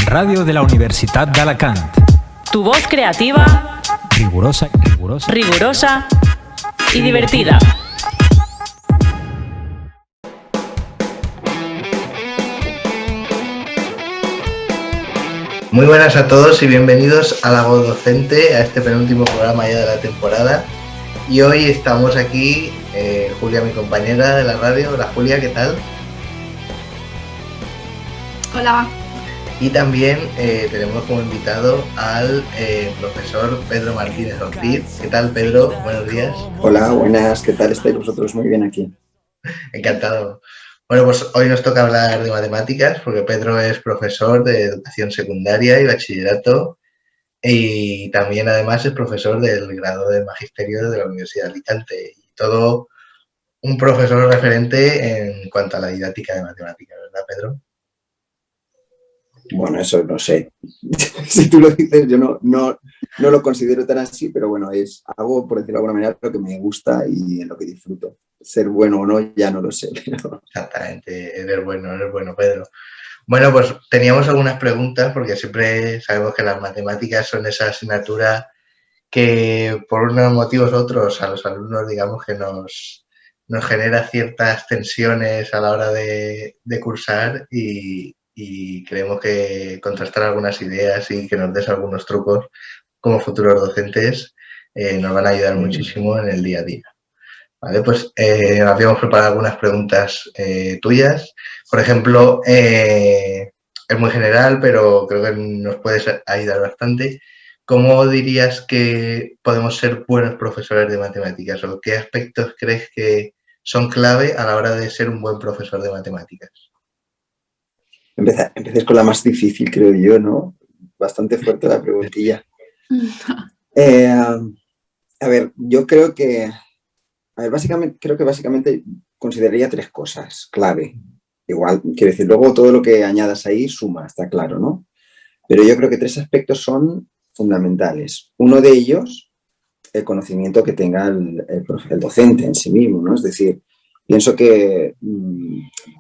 Ràdio de la Universitat d'Alacant. Tu voz creativa, rigurosa y divertida. Muy buenas a todos y bienvenidos a La Voz Docente, a este penúltimo programa ya de la temporada. Y hoy estamos aquí, Julia, mi compañera de la radio. Hola Julia, ¿qué tal? Hola. Y también tenemos como invitado al profesor Pedro Martínez Ortiz. ¿Qué tal, Pedro? Buenos días. Hola, buenas, ¿qué tal estáis vosotros? Muy bien aquí. Encantado. Bueno, pues hoy nos toca hablar de matemáticas porque Pedro es profesor de educación secundaria y bachillerato y también además es profesor del grado de magisterio de la Universidad de Alicante y todo un profesor referente en cuanto a la didáctica de matemáticas, ¿verdad, Pedro? Bueno, eso no sé. Si tú lo dices, yo no lo considero tan así, pero bueno, es algo, por decirlo de alguna manera, lo que me gusta y en lo que disfruto. Ser bueno o no, ya no lo sé. Pero... Exactamente, eres bueno, Pedro. Bueno, pues teníamos algunas preguntas porque siempre sabemos que las matemáticas son esa asignatura que por unos motivos u otros a los alumnos, digamos, que nos genera ciertas tensiones a la hora de cursar y creemos que contrastar algunas ideas y que nos des algunos trucos como futuros docentes nos van a ayudar muchísimo en el día a día. Vale, pues habíamos preparado algunas preguntas tuyas. Por ejemplo, es muy general, pero creo que nos puedes ayudar bastante. ¿Cómo dirías que podemos ser buenos profesores de matemáticas? ¿O qué aspectos crees que son clave a la hora de ser un buen profesor de matemáticas? Empecéis con la más difícil, creo yo, ¿no? Bastante fuerte la preguntilla. A ver, yo creo que... básicamente consideraría tres cosas clave. Igual, quiero decir, luego todo lo que añadas ahí suma, está claro, ¿no? Pero yo creo que tres aspectos son fundamentales. Uno de ellos, el conocimiento que tenga el docente en sí mismo, ¿no? Es decir, pienso que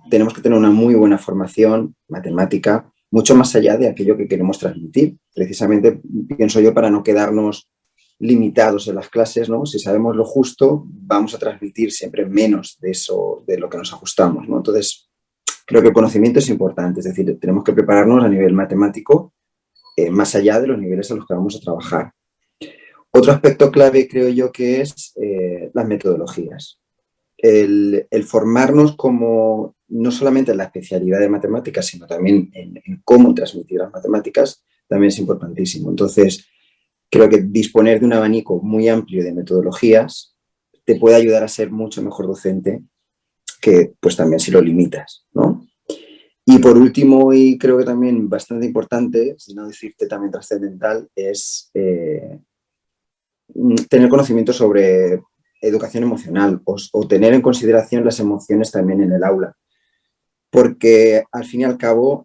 tenemos que tener una muy buena formación matemática, mucho más allá de aquello que queremos transmitir. Precisamente, pienso yo, para no quedarnos limitados en las clases, ¿no? Si sabemos lo justo, vamos a transmitir siempre menos de eso, de lo que nos ajustamos, ¿no? Entonces, creo que el conocimiento es importante, es decir, tenemos que prepararnos a nivel matemático más allá de los niveles a los que vamos a trabajar. Otro aspecto clave creo yo que es las metodologías. El formarnos como, no solamente en la especialidad de matemáticas, sino también en cómo transmitir las matemáticas, también es importantísimo. Entonces, creo que disponer de un abanico muy amplio de metodologías te puede ayudar a ser mucho mejor docente que pues también si lo limitas, ¿no? Y por último, y creo que también bastante importante, si no decirte también trascendental, es tener conocimiento sobre educación emocional o tener en consideración las emociones también en el aula. Porque al fin y al cabo,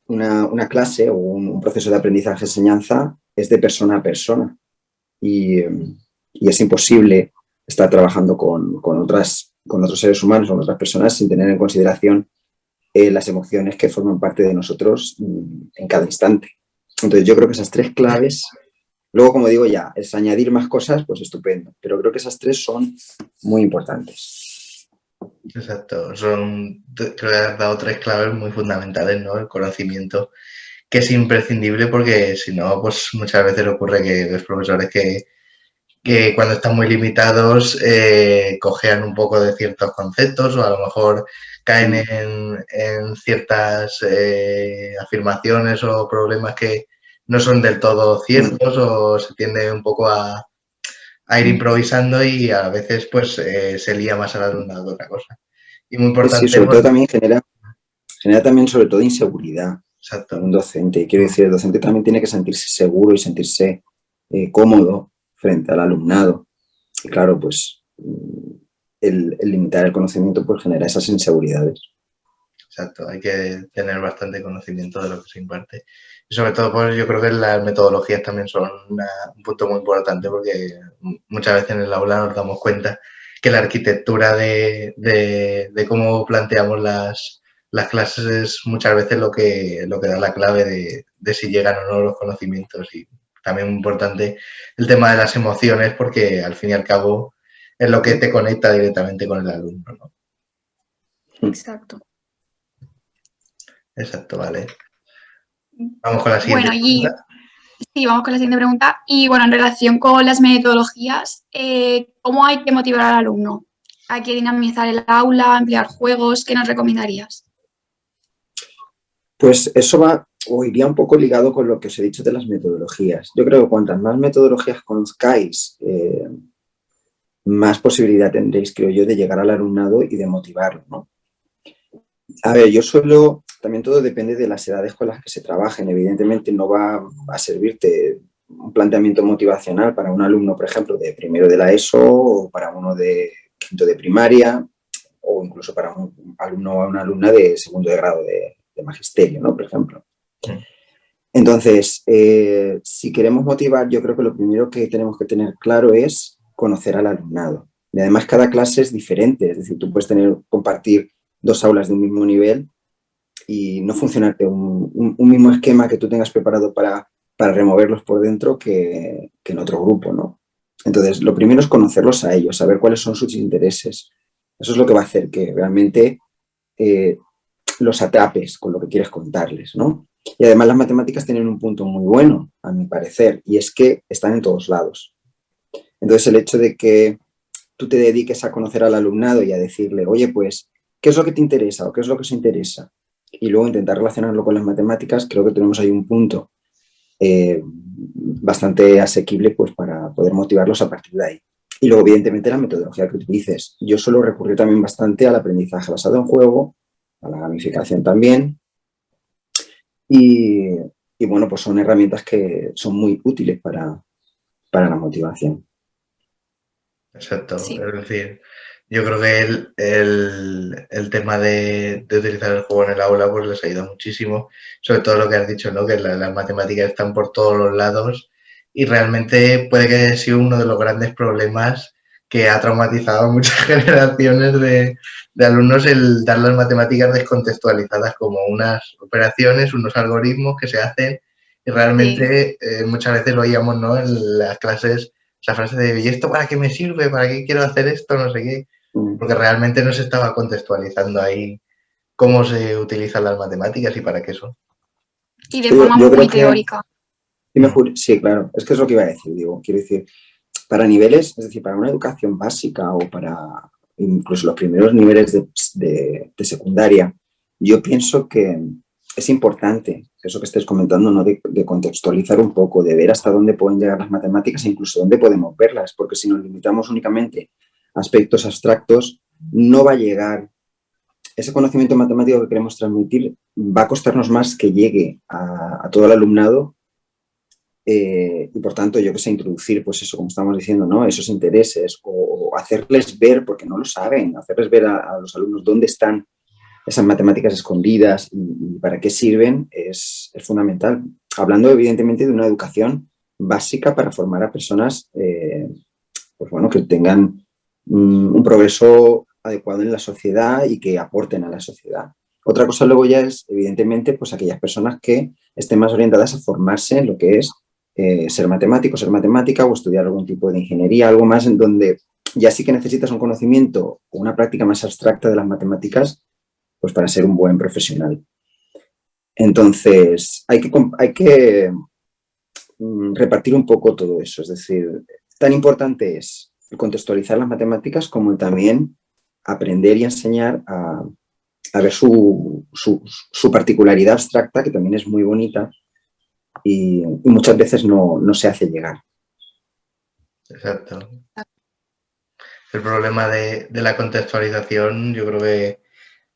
una clase o un proceso de aprendizaje-enseñanza es de persona a persona y es imposible estar trabajando con otros seres humanos, con otras personas, sin tener en consideración las emociones que forman parte de nosotros en cada instante. Entonces yo creo que esas tres claves, luego como digo ya, es añadir más cosas, pues estupendo, pero creo que esas tres son muy importantes. Exacto, creo que has dado tres claves muy fundamentales, ¿no? El conocimiento, que es imprescindible porque si no, pues muchas veces ocurre que los profesores que cuando están muy limitados cojean un poco de ciertos conceptos o a lo mejor caen en ciertas afirmaciones o problemas que no son del todo ciertos o se tiende un poco a ir improvisando y a veces pues se lía más al alumnado que otra cosa. Y muy importante... Sí, sobre todo también genera también sobre todo inseguridad. Exacto. En un docente. Quiero decir, el docente también tiene que sentirse seguro y sentirse cómodo frente al alumnado. Y claro, pues el limitar el conocimiento pues genera esas inseguridades. Exacto, hay que tener bastante conocimiento de lo que se imparte. Y sobre todo, pues yo creo que las metodologías también son un punto muy importante porque muchas veces en el aula nos damos cuenta que la arquitectura de cómo planteamos las clases es muchas veces lo que da la clave de si llegan o no los conocimientos. Y también muy importante el tema de las emociones, porque al fin y al cabo es lo que te conecta directamente con el alumno, ¿no? Exacto. Exacto, vale. Vamos con la siguiente Bueno, y pregunta. sí, vamos con la siguiente pregunta. Y bueno, en relación con las metodologías, ¿cómo hay que motivar al alumno? ¿Hay que dinamizar el aula, emplear juegos? ¿Qué nos recomendarías? Pues eso va o iría un poco ligado con lo que os he dicho de las metodologías. Yo creo que cuantas más metodologías conozcáis, más posibilidad tendréis, creo yo, de llegar al alumnado y de motivarlo, ¿no? A ver, también todo depende de las edades con las que se trabajen. Evidentemente no va a servirte un planteamiento motivacional para un alumno, por ejemplo, de primero de la ESO o para uno de quinto de primaria o incluso para un alumno o una alumna de segundo de grado de magisterio, ¿no? Por ejemplo. Entonces, si queremos motivar, yo creo que lo primero que tenemos que tener claro es conocer al alumnado. Y además cada clase es diferente, es decir, tú puedes compartir 2 aulas de un mismo nivel y no funcionarte un mismo esquema que tú tengas preparado para removerlos por dentro que en otro grupo, ¿no? Entonces, lo primero es conocerlos a ellos, saber cuáles son sus intereses. Eso es lo que va a hacer que realmente los atrapes con lo que quieres contarles, ¿no? Y además las matemáticas tienen un punto muy bueno, a mi parecer, y es que están en todos lados. Entonces, el hecho de que tú te dediques a conocer al alumnado y a decirle, oye, pues, ¿qué es lo que te interesa o qué es lo que os interesa? Y luego intentar relacionarlo con las matemáticas, creo que tenemos ahí un punto bastante asequible pues, para poder motivarlos a partir de ahí. Y luego, evidentemente, la metodología que utilices. Yo suelo recurrir también bastante al aprendizaje basado en juego, a la gamificación también. Y bueno, pues son herramientas que son muy útiles para la motivación. Exacto, Sí. es decir, yo creo que el tema de utilizar el juego en el aula pues les ayuda muchísimo, sobre todo lo que has dicho, ¿no? Que las matemáticas están por todos los lados y realmente puede que haya sido uno de los grandes problemas que ha traumatizado a muchas generaciones de alumnos el dar las matemáticas descontextualizadas como unas operaciones, unos algoritmos que se hacen y realmente muchas veces lo oíamos, ¿no? En las clases esa frase de ¿y esto para qué me sirve? ¿Para qué quiero hacer esto? No sé qué. Porque realmente no se estaba contextualizando ahí cómo se utilizan las matemáticas y para qué son. Y de forma muy teórica. Sí, claro. Es que es lo que iba a decir, digo. Quiero decir, para niveles, es decir, para una educación básica o para incluso los primeros niveles de secundaria, yo pienso que es importante eso que estés comentando, ¿no? De contextualizar un poco, de ver hasta dónde pueden llegar las matemáticas e incluso dónde podemos verlas, porque si nos limitamos únicamente a aspectos abstractos, no va a llegar. Ese conocimiento matemático que queremos transmitir va a costarnos más que llegue a todo el alumnado y por tanto, yo que sé, introducir, pues eso, como estamos diciendo, ¿no? Esos intereses o hacerles ver, porque no lo saben, hacerles ver a los alumnos dónde están esas matemáticas escondidas y para qué sirven es fundamental. Hablando, evidentemente, de una educación básica para formar a personas pues bueno, que tengan un progreso adecuado en la sociedad y que aporten a la sociedad. Otra cosa luego ya es, evidentemente, pues aquellas personas que estén más orientadas a formarse en lo que es ser matemático, ser matemática o estudiar algún tipo de ingeniería, algo más en donde ya sí que necesitas un conocimiento o una práctica más abstracta de las matemáticas pues para ser un buen profesional. Entonces, hay que repartir un poco todo eso. Es decir, tan importante es contextualizar las matemáticas como también aprender y enseñar a ver su particularidad abstracta, que también es muy bonita y muchas veces no se hace llegar. Exacto. El problema de la contextualización, yo creo que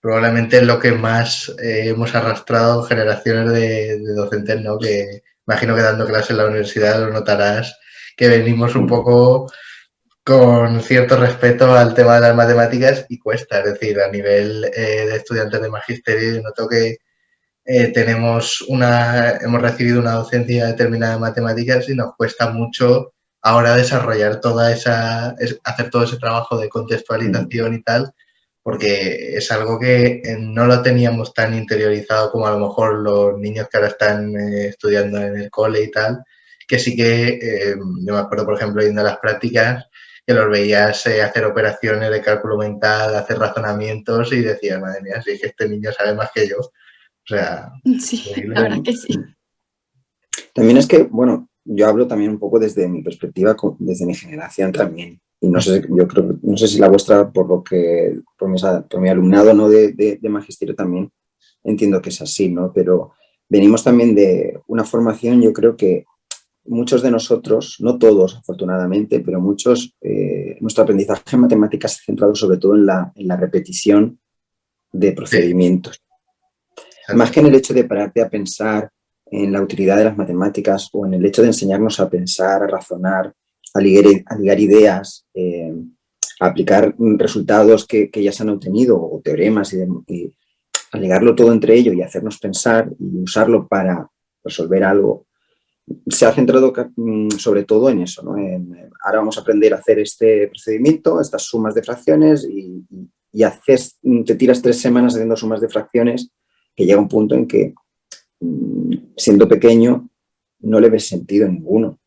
probablemente es lo que más hemos arrastrado generaciones de docentes, ¿no? Que imagino que dando clases en la universidad lo notarás, que venimos un poco con cierto respeto al tema de las matemáticas y cuesta, es decir, a nivel de estudiantes de magisterio, noto que hemos recibido una docencia determinada de matemáticas y nos cuesta mucho ahora desarrollar hacer todo ese trabajo de contextualización y tal, porque es algo que no lo teníamos tan interiorizado como a lo mejor los niños que ahora están estudiando en el cole y tal, que sí que, yo me acuerdo, por ejemplo, yendo a las prácticas, que los veías hacer operaciones de cálculo mental, hacer razonamientos y decías, madre mía, si es que este niño sabe más que yo. O sea, Sí, increíble. la verdad que sí. También es que, bueno, yo hablo también un poco desde mi perspectiva, desde mi generación también. Y no sé, yo creo, no sé si la vuestra, por mi alumnado, ¿no? de magisterio también, entiendo que es así, ¿no? Pero venimos también de una formación, yo creo que muchos de nosotros, no todos afortunadamente, pero muchos, nuestro aprendizaje en matemáticas se ha centrado sobre todo en la repetición de procedimientos. Sí. Más que en el hecho de pararte a pensar en la utilidad de las matemáticas o en el hecho de enseñarnos a pensar, a razonar, a ligar ideas, a aplicar resultados que ya se han obtenido o teoremas y a ligarlo todo entre ello y hacernos pensar y usarlo para resolver algo, se ha centrado sobre todo en eso, ¿no? Ahora vamos a aprender a hacer este procedimiento, estas sumas de fracciones y te tiras 3 semanas haciendo sumas de fracciones que llega un punto en que, siendo pequeño, no le ves sentido ninguno.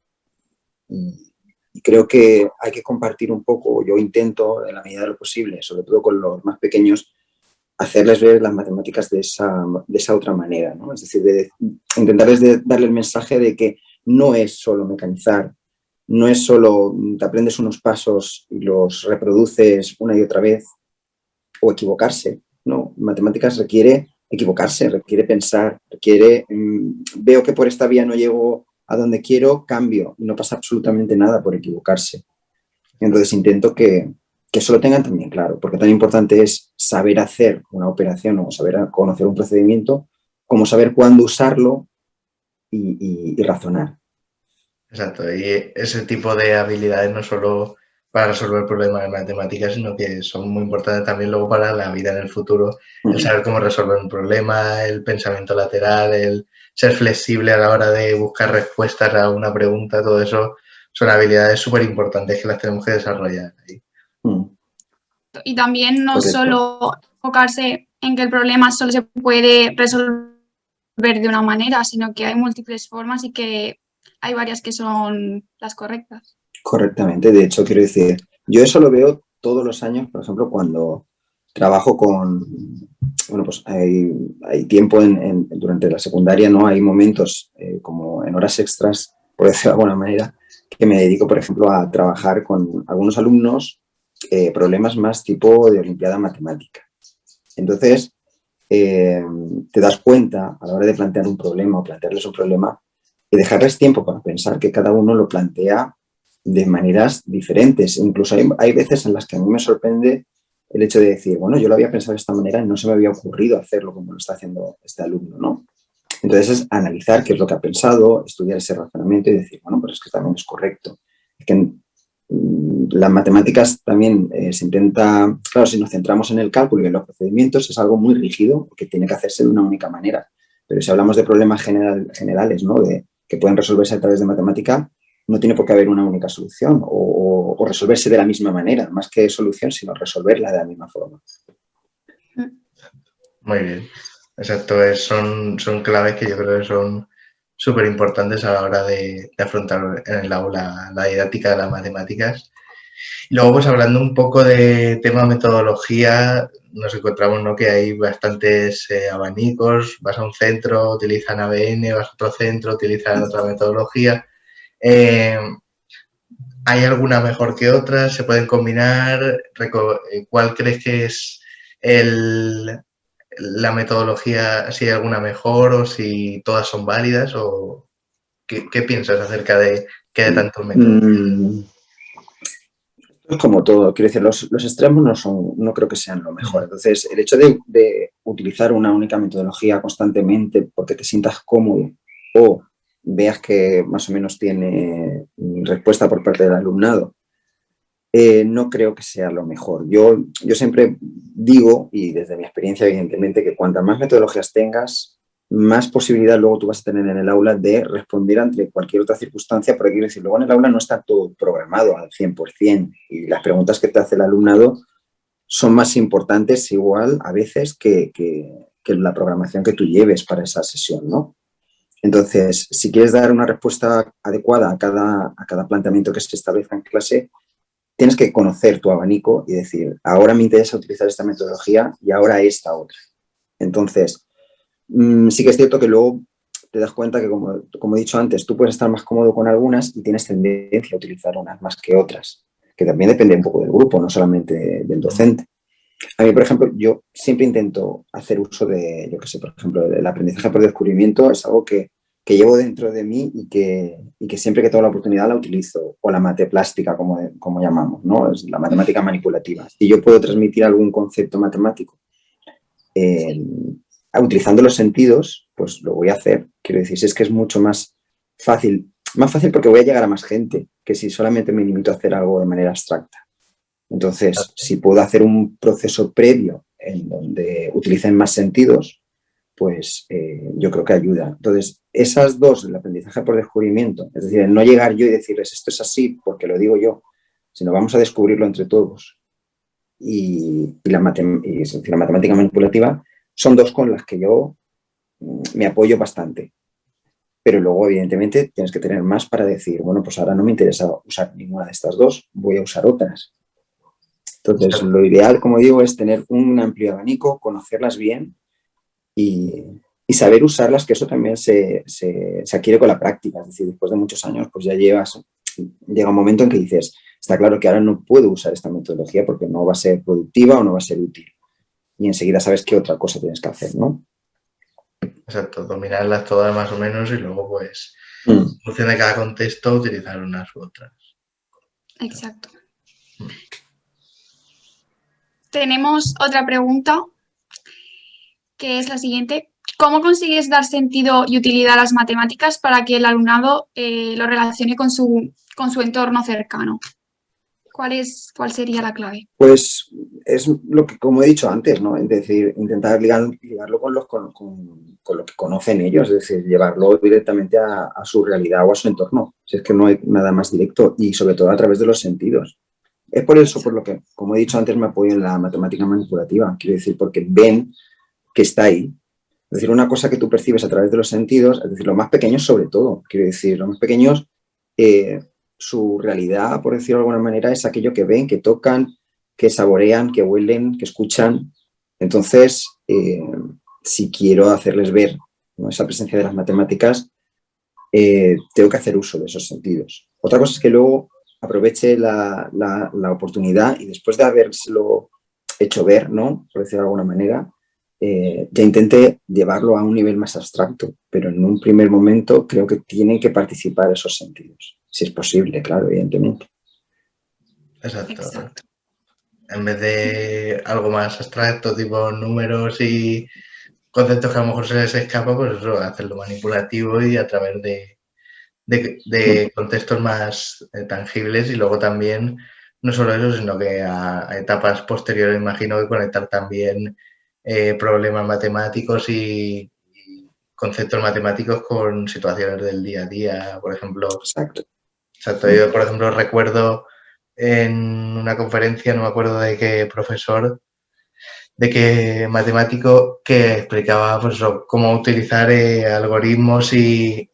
Y creo que hay que compartir un poco, yo intento en la medida de lo posible, sobre todo con los más pequeños, hacerles ver las matemáticas de esa otra manera, ¿no? Es decir, intentarles darle el mensaje de que no es solo mecanizar, no es solo te aprendes unos pasos y los reproduces una y otra vez o equivocarse, ¿no? Matemáticas requiere equivocarse, requiere pensar, requiere, veo que por esta vía no llego a donde quiero, cambio, y no pasa absolutamente nada por equivocarse. Entonces intento que eso lo tengan también claro, porque tan importante es saber hacer una operación o saber conocer un procedimiento, como saber cuándo usarlo y razonar. Exacto, y ese tipo de habilidades no solo para resolver problemas de matemáticas, sino que son muy importantes también luego para la vida en el futuro, el saber cómo resolver un problema, el pensamiento lateral, el ser flexible a la hora de buscar respuestas a una pregunta, todo eso son habilidades súper importantes que las tenemos que desarrollar ahí. Y también no Correcto. solo enfocarse en que el problema solo se puede resolver de una manera, sino que hay múltiples formas y que hay varias que son las correctas. Correctamente, de hecho, quiero decir, yo eso lo veo todos los años, por ejemplo, cuando trabajo bueno, pues hay tiempo durante la secundaria, ¿no? Hay momentos como en horas extras, por decirlo de alguna manera, que me dedico, por ejemplo, a trabajar con algunos alumnos problemas más tipo de olimpiada matemática. Entonces, te das cuenta a la hora de plantear un problema o plantearles un problema y dejarles tiempo para pensar que cada uno lo plantea de maneras diferentes. Incluso hay veces en las que a mí me sorprende el hecho de decir, bueno, yo lo había pensado de esta manera y no se me había ocurrido hacerlo como lo está haciendo este alumno, ¿no? Entonces es analizar qué es lo que ha pensado, estudiar ese razonamiento y decir, bueno, pero es que también es correcto. Es que las matemáticas también se intenta, claro, si nos centramos en el cálculo y en los procedimientos, es algo muy rígido que tiene que hacerse de una única manera. Pero si hablamos de problemas generales, ¿no? Que pueden resolverse a través de matemática, no tiene por qué haber una única solución o resolverse de la misma manera, más que solución, sino resolverla de la misma forma. Muy bien, exacto, son claves que yo creo que son súper importantes a la hora de afrontar en el aula la didáctica de las matemáticas. Y luego, pues hablando un poco de tema metodología, nos encontramos, ¿no?, que hay bastantes abanicos, vas a un centro, utilizan ABN, vas a otro centro, utilizan otra metodología. ¿Hay alguna mejor que otra? ¿Se pueden combinar? ¿Cuál crees que es la metodología, si hay alguna mejor o si todas son válidas? ¿O qué piensas acerca de que hay tantos métodos? Es como todo, quiero decir, los extremos no creo que sean lo mejor. Entonces, el hecho de utilizar una única metodología constantemente porque te sientas cómodo o veas que más o menos tiene respuesta por parte del alumnado, no creo que sea lo mejor. Yo siempre digo, y desde mi experiencia evidentemente, que cuantas más metodologías tengas, más posibilidad luego tú vas a tener en el aula de responder ante cualquier otra circunstancia, porque quiero decir, luego en el aula no está todo programado al 100% y las preguntas que te hace el alumnado son más importantes igual a veces que la programación que tú lleves para esa sesión, ¿no? Entonces, si quieres dar una respuesta adecuada a cada planteamiento que se establezca en clase, tienes que conocer tu abanico y decir, ahora me interesa utilizar esta metodología y ahora esta otra. Entonces, sí que es cierto que luego te das cuenta que, como he dicho antes, tú puedes estar más cómodo con algunas y tienes tendencia a utilizar unas más que otras, que también depende un poco del grupo, no solamente del docente. A mí, por ejemplo, yo siempre intento hacer uso de, yo qué sé, por ejemplo, el aprendizaje por descubrimiento es algo que llevo dentro de mí y que siempre que tengo la oportunidad la utilizo, o la mate plástica, como llamamos, ¿no? Es la matemática manipulativa. Si yo puedo transmitir algún concepto matemático utilizando los sentidos, pues lo voy a hacer. Quiero decir, si es que es mucho más fácil porque voy a llegar a más gente que si solamente me limito a hacer algo de manera abstracta. Entonces, si puedo hacer un proceso previo en donde utilicen más sentidos, pues yo creo que ayuda. Entonces, esas dos, el aprendizaje por descubrimiento, es decir, el no llegar yo y decirles esto es así porque lo digo yo, sino vamos a descubrirlo entre todos. Y la matemática manipulativa son dos con las que yo me apoyo bastante. Pero luego, evidentemente, tienes que tener más para decir, bueno, pues ahora no me interesa usar ninguna de estas dos, voy a usar otras. Entonces, lo ideal, como digo, es tener un amplio abanico, conocerlas bien y saber usarlas, que eso también se adquiere con la práctica. Es decir, después de muchos años, pues ya llega un momento en que dices, está claro que ahora no puedo usar esta metodología porque no va a ser productiva o no va a ser útil. Y enseguida sabes qué otra cosa tienes que hacer, ¿no? Exacto, dominarlas todas más o menos y luego, pues, en función de cada contexto, utilizar unas u otras. Exacto. Tenemos otra pregunta, que es la siguiente. ¿Cómo consigues dar sentido y utilidad a las matemáticas para que el alumnado lo relacione con su entorno cercano? ¿Cuál sería la clave? Pues es lo que, como he dicho antes, ¿no? Es decir, intentar ligarlo con lo que conocen ellos, es decir, llevarlo directamente a su realidad o a su entorno. Si es que no hay nada más directo y sobre todo a través de los sentidos. Es por eso por lo que, como he dicho antes, me apoyo en la matemática manipulativa. Quiero decir, porque ven que está ahí. Es decir, una cosa que tú percibes a través de los sentidos, es decir, los más pequeños sobre todo. Quiero decir, los más pequeños, su realidad, por decirlo de alguna manera, es aquello que ven, que tocan, que saborean, que huelen, que escuchan. Entonces, si quiero hacerles ver, ¿no?, esa presencia de las matemáticas, tengo que hacer uso de esos sentidos. Otra cosa es que luego aproveche la oportunidad y después de habérselo hecho ver, ¿no?, por decirlo de alguna manera, ya intenté llevarlo a un nivel más abstracto, pero en un primer momento creo que tienen que participar esos sentidos, si es posible, claro, evidentemente. Exacto. En vez de algo más abstracto, tipo números y conceptos que a lo mejor se les escapa, pues eso, hacerlo manipulativo y a través de contextos más tangibles y luego también, no solo eso, sino que a etapas posteriores imagino que conectar también problemas matemáticos y conceptos matemáticos con situaciones del día a día, por ejemplo. Exacto. Yo, por ejemplo, recuerdo en una conferencia, no me acuerdo de qué profesor, de qué matemático, que explicaba pues, cómo utilizar algoritmos y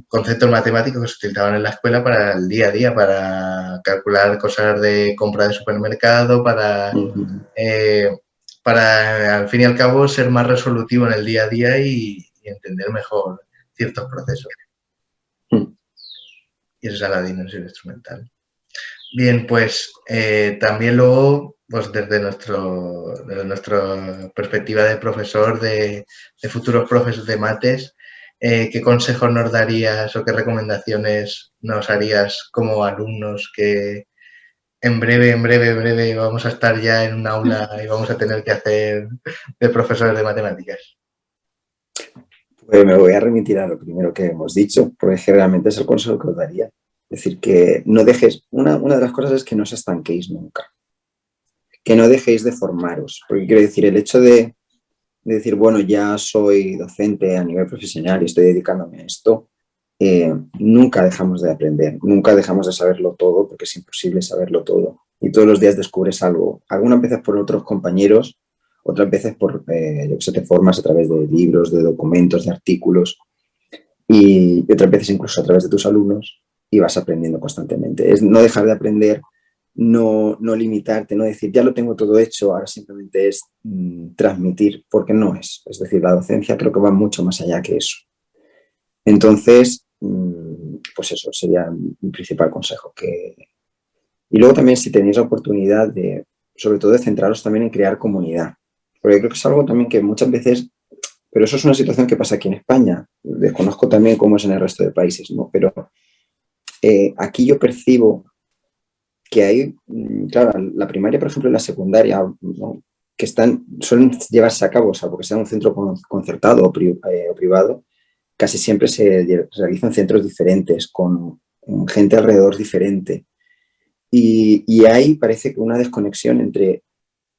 conceptos matemáticos que se utilizaban en la escuela para el día a día, para calcular cosas de compra de supermercado, para al fin y al cabo ser más resolutivo en el día a día y entender mejor ciertos procesos. Y esa es la dimensión instrumental. Bien, pues también luego, pues desde nuestra perspectiva de profesor, de futuros profesores de mates, ¿qué consejos nos darías o qué recomendaciones nos harías como alumnos que en breve vamos a estar ya en un aula y vamos a tener que hacer de profesores de matemáticas? Pues me voy a remitir a lo primero que hemos dicho, porque generalmente es el consejo que os daría. Es decir, que no dejéis, una de las cosas es que no os estanquéis nunca, que no dejéis de formaros, porque quiero decir, el hecho de decir, bueno, ya soy docente a nivel profesional y estoy dedicándome a esto, nunca dejamos de aprender, nunca dejamos de saberlo todo, porque es imposible saberlo todo. Y todos los días descubres algo, algunas veces por otros compañeros, otras veces por, yo que sé, te formas a través de libros, de documentos, de artículos, y otras veces incluso a través de tus alumnos, y vas aprendiendo constantemente. Es no dejar de aprender, no limitarte, no decir, ya lo tengo todo hecho, ahora simplemente es transmitir, porque no es. Es decir, la docencia creo que va mucho más allá que eso. Entonces, pues eso sería mi principal consejo. Y luego también si tenéis la oportunidad de, sobre todo, de centraros también en crear comunidad. Porque creo que es algo también que muchas veces, pero eso es una situación que pasa aquí en España. Desconozco también cómo es en el resto de países, ¿no? Pero aquí yo percibo que hay, claro, la primaria, por ejemplo, y la secundaria, ¿no?, que suelen llevarse a cabo, o sea, porque sea un centro concertado o privado, casi siempre se realizan centros diferentes, con gente alrededor diferente. Y ahí parece que una desconexión entre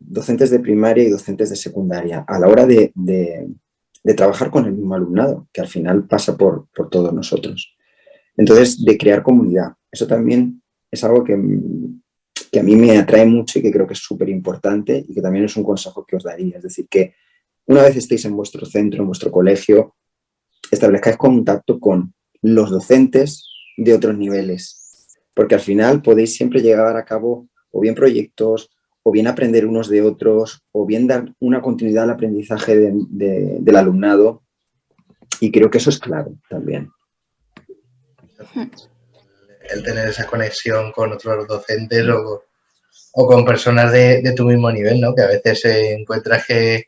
docentes de primaria y docentes de secundaria a la hora de trabajar con el mismo alumnado, que al final pasa por todos nosotros. Entonces, de crear comunidad. Eso también es algo que a mí me atrae mucho y que creo que es súper importante y que también es un consejo que os daría. Es decir, que una vez estéis en vuestro centro, en vuestro colegio, establezcáis contacto con los docentes de otros niveles, porque al final podéis siempre llevar a cabo o bien proyectos, o bien aprender unos de otros, o bien dar una continuidad al aprendizaje del alumnado, y creo que eso es clave también. El tener esa conexión con otros docentes o con personas de tu mismo nivel, ¿no? Que a veces encuentras que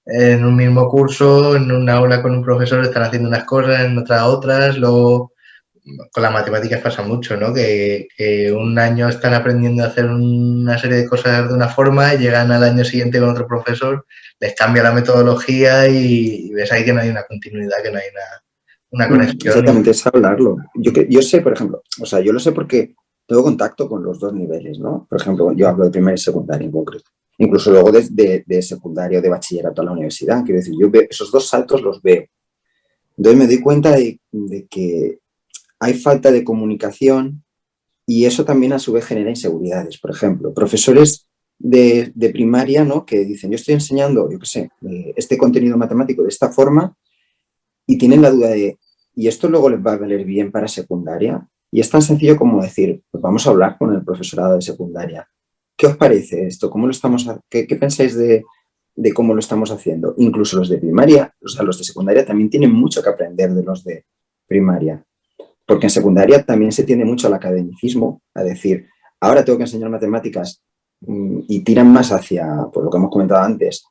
en un mismo curso, en una aula con un profesor están haciendo unas cosas, en otra otras, luego con las matemáticas pasa mucho, ¿no? Que un año están aprendiendo a hacer una serie de cosas de una forma y llegan al año siguiente con otro profesor, les cambia la metodología y ves ahí que no hay una continuidad, que no hay una conexión. Exactamente, es hablarlo. Yo sé, por ejemplo, o sea, yo lo sé porque tengo contacto con los dos niveles, ¿no? Por ejemplo, yo hablo de primaria y secundaria en concreto. Incluso luego de secundario, de bachillerato a la universidad. Quiero decir, yo veo, esos dos saltos los veo. Entonces me doy cuenta de que hay falta de comunicación y eso también a su vez genera inseguridades. Por ejemplo, profesores de primaria, ¿no?, que dicen, yo estoy enseñando, yo qué sé, este contenido matemático de esta forma y tienen la duda de, ¿y esto luego les va a valer bien para secundaria? Y es tan sencillo como decir, pues vamos a hablar con el profesorado de secundaria. ¿Qué os parece esto? ¿Cómo lo estamos, qué pensáis de cómo lo estamos haciendo? Incluso los de primaria, o sea, los de secundaria también tienen mucho que aprender de los de primaria. Porque en secundaria también se tiende mucho al academicismo, a decir, ahora tengo que enseñar matemáticas y tiran más hacia, pues lo que hemos comentado antes,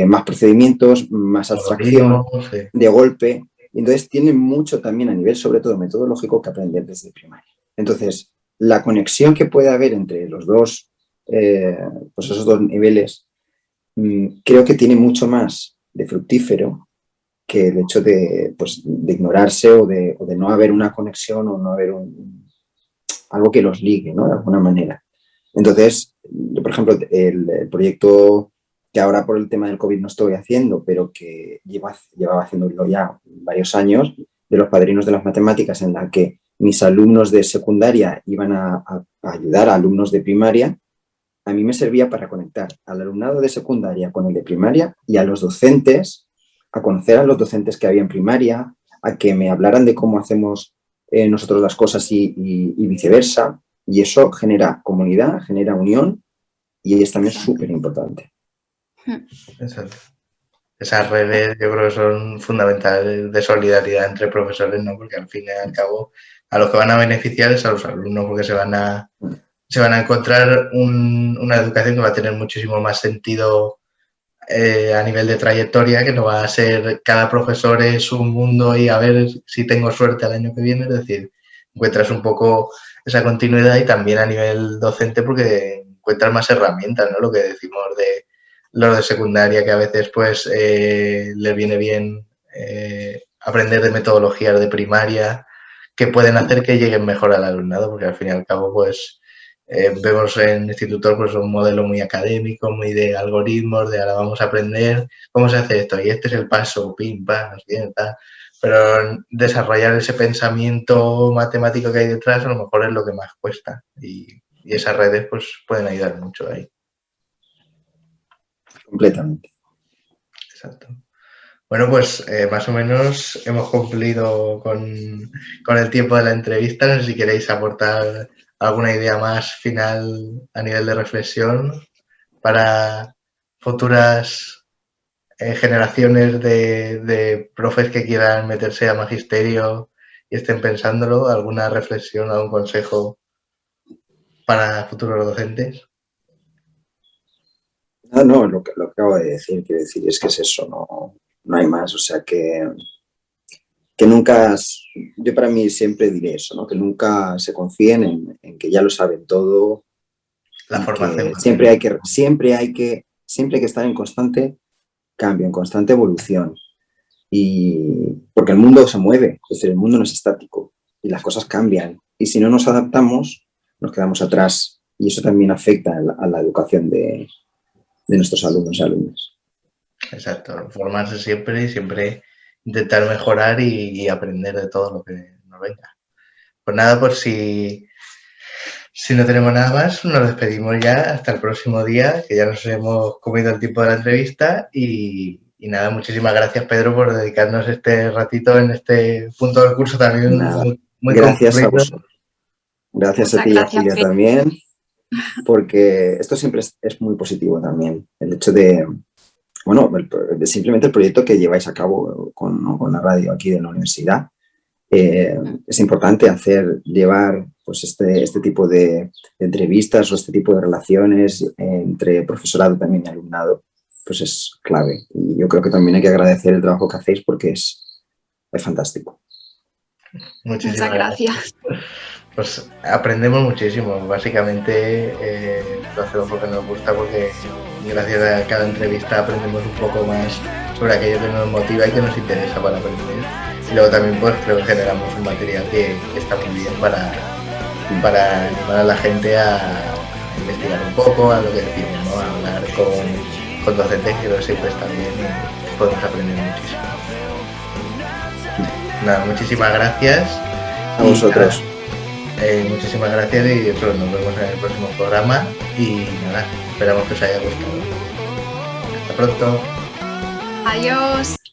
más procedimientos, más abstracción, de golpe. Entonces tienen mucho también a nivel, sobre todo metodológico, que aprender desde primaria. Entonces, la conexión que puede haber entre los dos, pues esos dos niveles, creo que tiene mucho más de fructífero que el hecho de ignorarse o de no haber una conexión o no haber algo que los ligue, ¿no?, de alguna manera. Entonces, yo, por ejemplo, el proyecto que ahora por el tema del COVID no estoy haciendo, pero que llevaba haciéndolo ya varios años, de los padrinos de las matemáticas, en la que mis alumnos de secundaria iban a ayudar a alumnos de primaria, a mí me servía para conectar al alumnado de secundaria con el de primaria y a los docentes, a conocer a los docentes que había en primaria, a que me hablaran de cómo hacemos nosotros las cosas y viceversa. Y eso genera comunidad, genera unión y es también súper importante. Exacto. Esas redes yo creo que son fundamentales de solidaridad entre profesores, ¿no? Porque al fin y al cabo a los que van a beneficiar es a los alumnos, porque se van a encontrar una educación que va a tener muchísimo más sentido a nivel de trayectoria, que no va a ser cada profesor es un mundo y a ver si tengo suerte el año que viene. Es decir, encuentras un poco esa continuidad y también a nivel docente porque encuentras más herramientas, ¿no? Lo que decimos de los de secundaria, que a veces pues les viene bien aprender de metodologías de primaria que pueden hacer que lleguen mejor al alumnado, porque al fin y al cabo pues vemos en institutos pues un modelo muy académico, muy de algoritmos, de ahora vamos a aprender cómo se hace esto y este es el paso, pim, pam, no sé qué, tal. pero desarrollar ese pensamiento matemático que hay detrás a lo mejor es lo que más cuesta y esas redes pues pueden ayudar mucho ahí. Completamente. Exacto. Bueno, pues más o menos hemos cumplido con el tiempo de la entrevista. No sé si queréis aportar alguna idea más final a nivel de reflexión para futuras generaciones de profes que quieran meterse a magisterio y estén pensándolo. ¿Alguna reflexión, algún consejo para futuros docentes? No, lo que acabo de decir, quiero decir, es que es eso, no hay más. O sea, que nunca, yo para mí siempre diré eso, ¿no? Que nunca se confíen en que ya lo saben todo. La formación. Siempre hay que estar en constante cambio, en constante evolución. Y porque el mundo se mueve, es decir, el mundo no es estático y las cosas cambian. Y si no nos adaptamos, nos quedamos atrás. Y eso también afecta a la educación de nuestros alumnos y alumnas. Exacto, formarse siempre y siempre intentar mejorar y aprender de todo lo que nos venga. Pues nada, pues si no tenemos nada más, nos despedimos ya hasta el próximo día, que ya nos hemos comido el tiempo de la entrevista y nada, muchísimas gracias Pedro por dedicarnos este ratito en este punto del curso también muy gracias concluido. A vosotros. Gracias a ti y a Julia también, porque esto siempre es muy positivo también, el hecho de, bueno, simplemente el proyecto que lleváis a cabo con la radio aquí de la universidad. Es importante llevar pues este tipo de entrevistas o este tipo de relaciones entre profesorado también y alumnado, pues es clave. Y yo creo que también hay que agradecer el trabajo que hacéis porque es fantástico. Muchas gracias. Pues aprendemos muchísimo. Básicamente lo hacemos porque nos gusta, porque gracias a cada entrevista aprendemos un poco más sobre aquello que nos motiva y que nos interesa para aprender. Y luego también pues creo que generamos un material que está muy bien para animar a la gente a investigar un poco, a lo que decimos, ¿no? A hablar con docentes, que creo que siempre está bien y podemos aprender muchísimo. Nada, muchísimas gracias. A vosotros. Muchísimas gracias y nos vemos en el próximo programa y nada, esperamos que os haya gustado. Hasta pronto. Adiós.